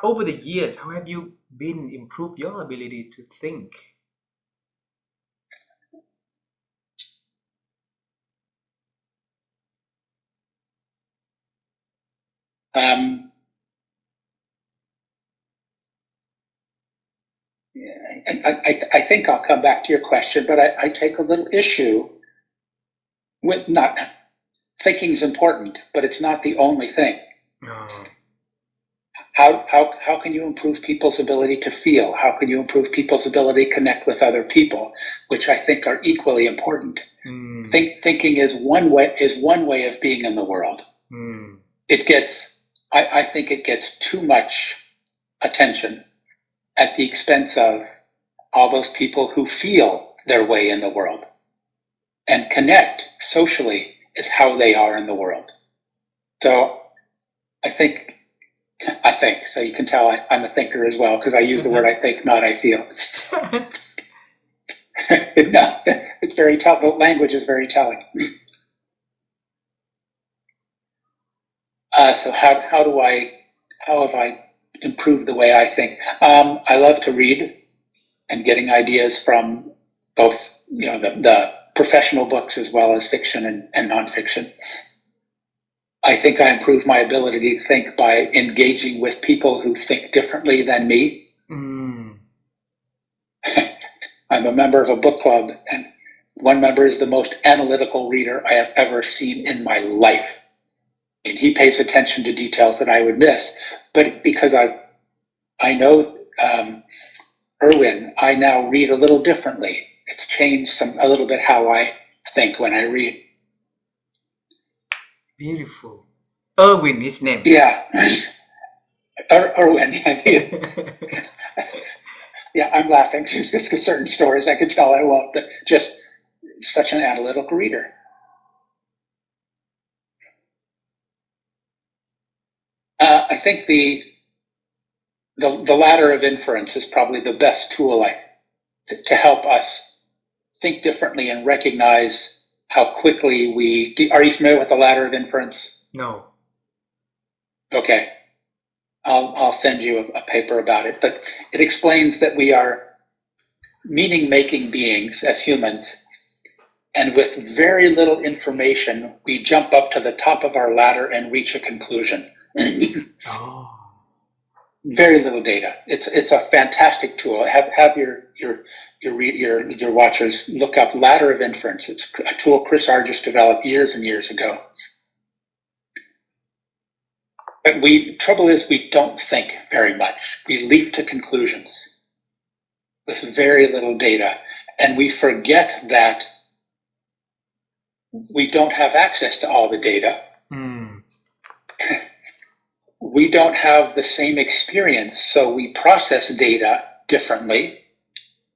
Over the years, how have you been improved your ability to think? Um, I think I'll come back to your question, but I take a little issue with not thinking is important, but it's not the only thing. Oh. How can you improve people's ability to feel? How can you improve people's ability to connect with other people, which I think are equally important? Thinking is one way of being in the world. I think it gets too much attention at the expense of all those people who feel their way in the world. And connect socially is how they are in the world. So I think, so you can tell I'm a thinker as well, because I use the word I think, not I feel. No, it's very telling. The language is very telling. So how have I improved the way I think? I love to read and getting ideas from both, the professional books as well as fiction and nonfiction. I think I improved my ability to think by engaging with people who think differently than me. I'm a member of a book club, and one member is the most analytical reader I have ever seen in my life. And he pays attention to details that I would miss. But because I know Erwin, I now read a little differently. It's changed a little bit how I think when I read. Beautiful. Erwin is name. Yeah. Erwin. Yeah, I'm laughing because certain stories I could tell I won't, but just such an analytical reader. I think the ladder of inference is probably the best tool to help us think differently and recognize how quickly are you familiar with the ladder of inference? No. Okay. I'll send you a paper about it, but it explains that we are meaning-making beings as humans, and with very little information, we jump up to the top of our ladder and reach a conclusion. Oh. Very little data. It's a fantastic tool. Have your watchers look up ladder of inference. It's a tool Chris Argyris developed years and years ago. But trouble is we don't think very much. We leap to conclusions with very little data, and we forget that we don't have access to all the data. We don't have the same experience, so we process data differently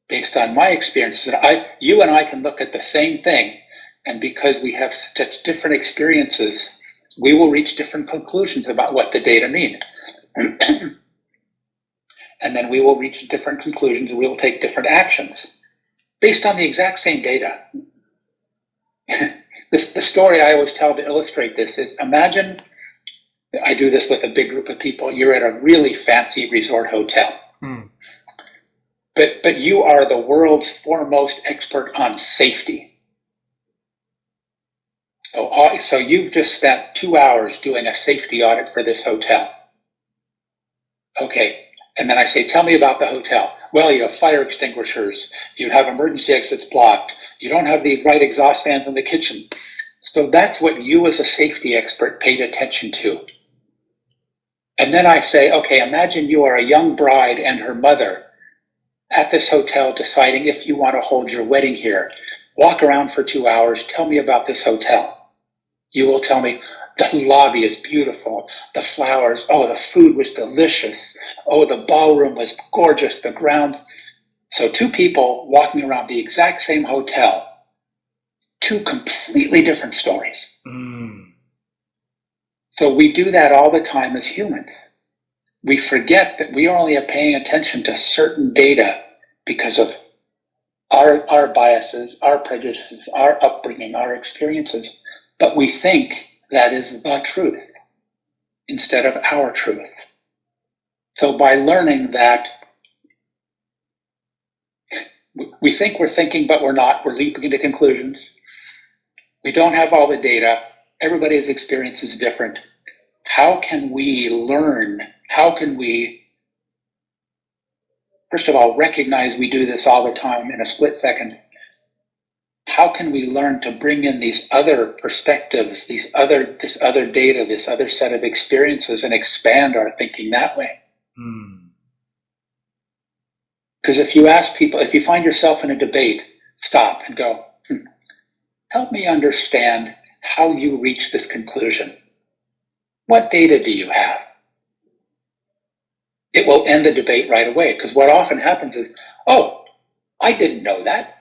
based on my experiences. You and I can look at the same thing, and because we have such different experiences, we will reach different conclusions about what the data mean. And then we will reach different conclusions, and we will take different actions based on the exact same data. The story I always tell to illustrate this is, imagine, I do this with a big group of people, you're at a really fancy resort hotel. But you are the world's foremost expert on safety. So you've just spent 2 hours doing a safety audit for this hotel. Okay, and then I say, tell me about the hotel. Well, you have fire extinguishers, you have emergency exits blocked, you don't have the right exhaust fans in the kitchen. So that's what you as a safety expert paid attention to. And then I say, okay, imagine you are a young bride and her mother at this hotel deciding if you want to hold your wedding here. Walk around for 2 hours, tell me about this hotel. You will tell me, the lobby is beautiful, the flowers, the food was delicious, the ballroom was gorgeous, the ground. So 2 people walking around the exact same hotel, 2 completely different stories. So we do that all the time as humans. We forget that we only are paying attention to certain data because of our biases, our prejudices, our upbringing, our experiences, but we think that is the truth instead of our truth. So by learning that we think we're thinking, but we're not, we're leaping into conclusions. We don't have all the data. Everybody's experience is different. How can we learn? How can we, first of all, recognize we do this all the time in a split second? How can we learn to bring in these other perspectives, this other data, this other set of experiences, and expand our thinking that way? Because if you ask people, if you find yourself in a debate, stop and go, help me understand how you reach this conclusion. What data do you have? It will end the debate right away, because what often happens is, oh, I didn't know that.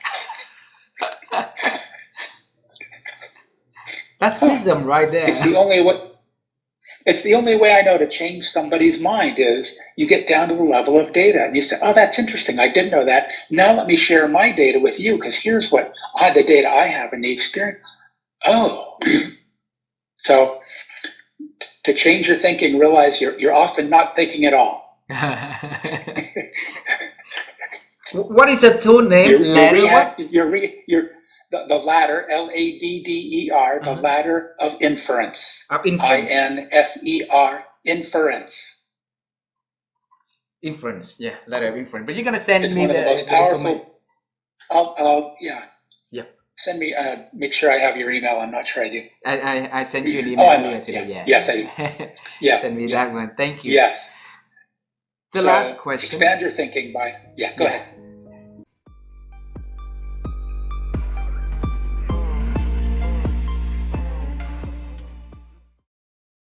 That's wisdom right there. It's the only way I know to change somebody's mind is you get down to the level of data and you say, oh, that's interesting. I didn't know that. Now let me share my data with you, because here's what the data I have and the experience. Oh, so to change your thinking, realize you're often not thinking at all. What is the tool name? The ladder, LADDER, the ladder of inference. INFER, inference. Inference, yeah, ladder of inference. But you're gonna send it's me one of the most powerful. Yeah. Send me. Make sure I have your email. I'm not sure I do. I sent you an email earlier today. Yeah. Yes, I do. Yeah. Send me that one. Thank you. Yes. The last question. Expand your thinking by. Go ahead.